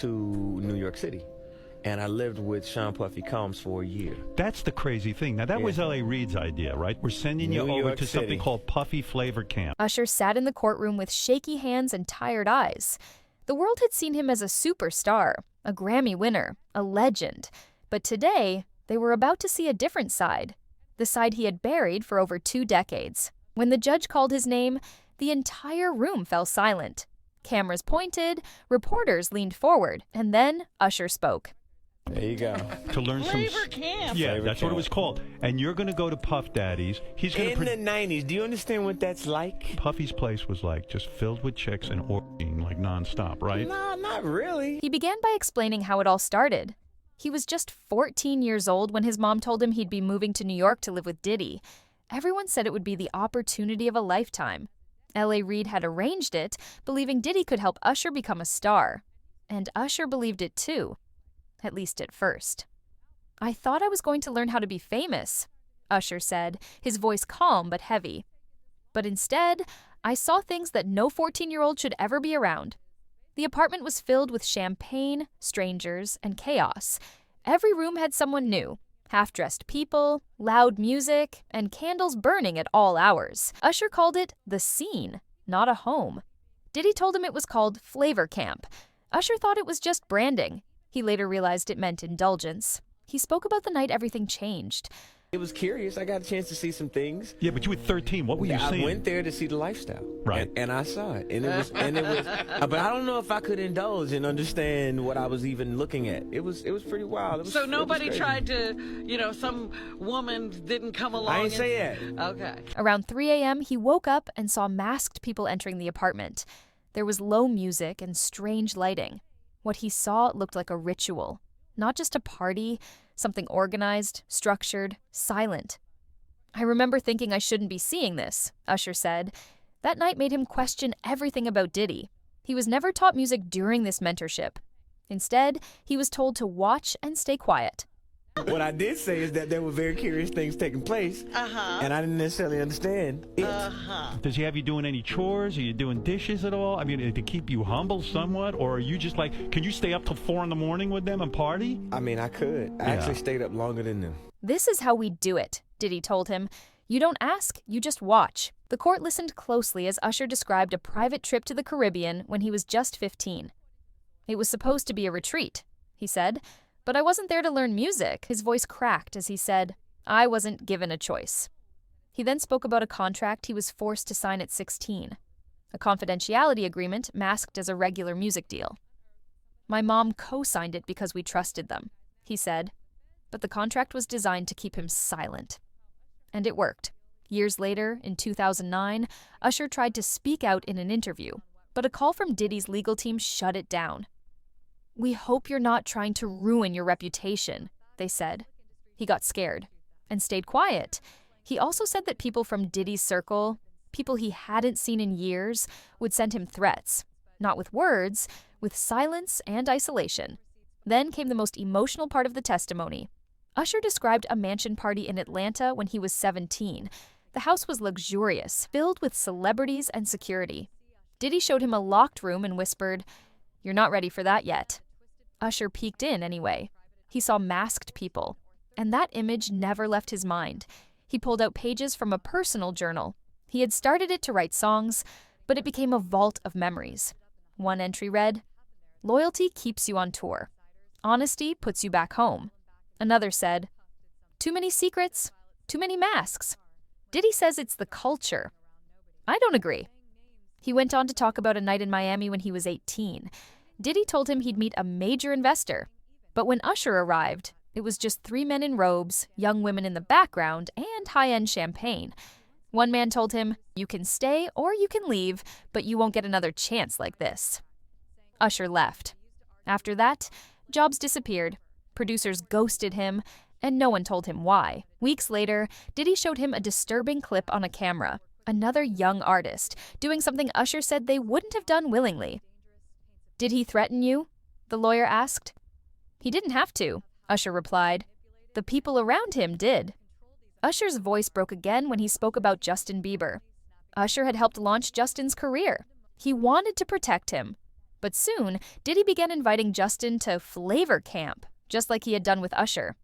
to New York City. And I lived with Sean Puffy Combs for a year. That's the crazy thing. Now, that was L.A. Reid's idea, right? We're sending you over to something called Puffy Flavor Camp. Usher sat in the courtroom with shaky hands and tired eyes. The world had seen him as a superstar, a Grammy winner, a legend. But today, they were about to see a different side, the side he had buried for over 2 decades. When the judge called his name, the entire room fell silent. Cameras pointed, reporters leaned forward, and then Usher spoke. There you go. To learn Flavor Camp. Yeah, Flavor that's Camp. what it was called. And you're going to go to Puff Daddy's. He's going In the 90s, do you understand what that's like? Puffy's place was like just filled with chicks and orgying like nonstop, right? No, not really. He began by explaining how it all started. He was just 14 years old when his mom told him he'd be moving to New York to live with Diddy. Everyone said it would be the opportunity of a lifetime. L.A. Reid had arranged it, believing Diddy could help Usher become a star. And Usher believed it too. At least at first. "I thought I was going to learn how to be famous," Usher said, his voice calm but heavy. "But instead, I saw things that no 14-year-old should ever be around." The apartment was filled with champagne, strangers, and chaos. Every room had someone new. Half-dressed people, loud music, and candles burning at all hours. Usher called it the scene, not a home. Diddy told him it was called Flavor Camp. Usher thought it was just branding. He later realized it meant indulgence. He spoke about the night everything changed. It was curious. I got a chance to see some things. Yeah, but you were 13. What were you seeing? I went there to see the lifestyle. Right. And I saw it. And it was, but I don't know if I could indulge and understand what I was even looking at. It was pretty wild. So nobody tried to, some woman didn't come along. I ain't say that. Okay. Around 3 a.m., he woke up and saw masked people entering the apartment. There was low music and strange lighting. What he saw looked like a ritual, not just a party, something organized, structured, silent. "I remember thinking I shouldn't be seeing this," Usher said. That night made him question everything about Diddy. He was never taught music during this mentorship. Instead, he was told to watch and stay quiet. What I did say is that there were very curious things taking place, and I didn't necessarily understand it. Does he have you doing any chores? Are you doing dishes at all? I mean, to keep you humble somewhat? Or are you just like, can you stay up till 4 in the morning with them and party? I mean, I could. I actually stayed up longer than them. "This is how we do it," Diddy told him. "You don't ask, you just watch." The court listened closely as Usher described a private trip to the Caribbean when he was just 15. "It was supposed to be a retreat," he said. "But I wasn't there to learn music." His voice cracked as he said, "I wasn't given a choice." He then spoke about a contract he was forced to sign at 16, a confidentiality agreement masked as a regular music deal. "My mom co-signed it because we trusted them," he said, but the contract was designed to keep him silent. And it worked. Years later, in 2009, Usher tried to speak out in an interview, but a call from Diddy's legal team shut it down. "We hope you're not trying to ruin your reputation," they said. He got scared and stayed quiet. He also said that people from Diddy's circle, people he hadn't seen in years, would send him threats, not with words, with silence and isolation. Then came the most emotional part of the testimony. Usher described a mansion party in Atlanta when he was 17. The house was luxurious, filled with celebrities and security. Diddy showed him a locked room and whispered, "You're not ready for that yet." Usher peeked in anyway. He saw masked people, and that image never left his mind. He pulled out pages from a personal journal. He had started it to write songs, but it became a vault of memories. One entry read, "Loyalty keeps you on tour. Honesty puts you back home." Another said, "Too many secrets, too many masks." Diddy says it's the culture. I don't agree. He went on to talk about a night in Miami when he was 18. Diddy told him he'd meet a major investor. But when Usher arrived, it was just 3 men in robes, young women in the background, and high-end champagne. One man told him, "You can stay or you can leave, but you won't get another chance like this." Usher left. After that, jobs disappeared. Producers ghosted him, and no one told him why. Weeks later, Diddy showed him a disturbing clip on a camera. Another young artist, doing something Usher said they wouldn't have done willingly. "Did he threaten you?" the lawyer asked. "He didn't have to," Usher replied. "The people around him did." Usher's voice broke again when he spoke about Justin Bieber. Usher had helped launch Justin's career. He wanted to protect him, But soon, Diddy began inviting Justin to flavor camp, just like he had done with Usher.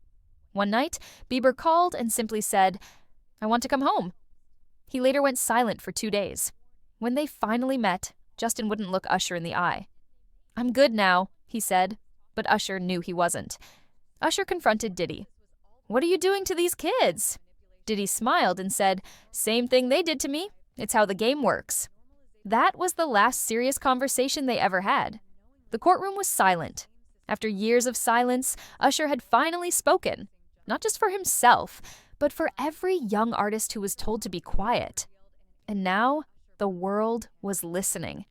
One night, Bieber called and simply said, "I want to come home." He later went silent for 2 days. When they finally met, Justin wouldn't look Usher in the eye. "I'm good now," he said, but Usher knew he wasn't. Usher confronted Diddy. "What are you doing to these kids?" Diddy smiled and said, "Same thing they did to me. It's how the game works." That was the last serious conversation they ever had. The courtroom was silent. After years of silence, Usher had finally spoken, not just for himself, but for every young artist who was told to be quiet. And now, the world was listening.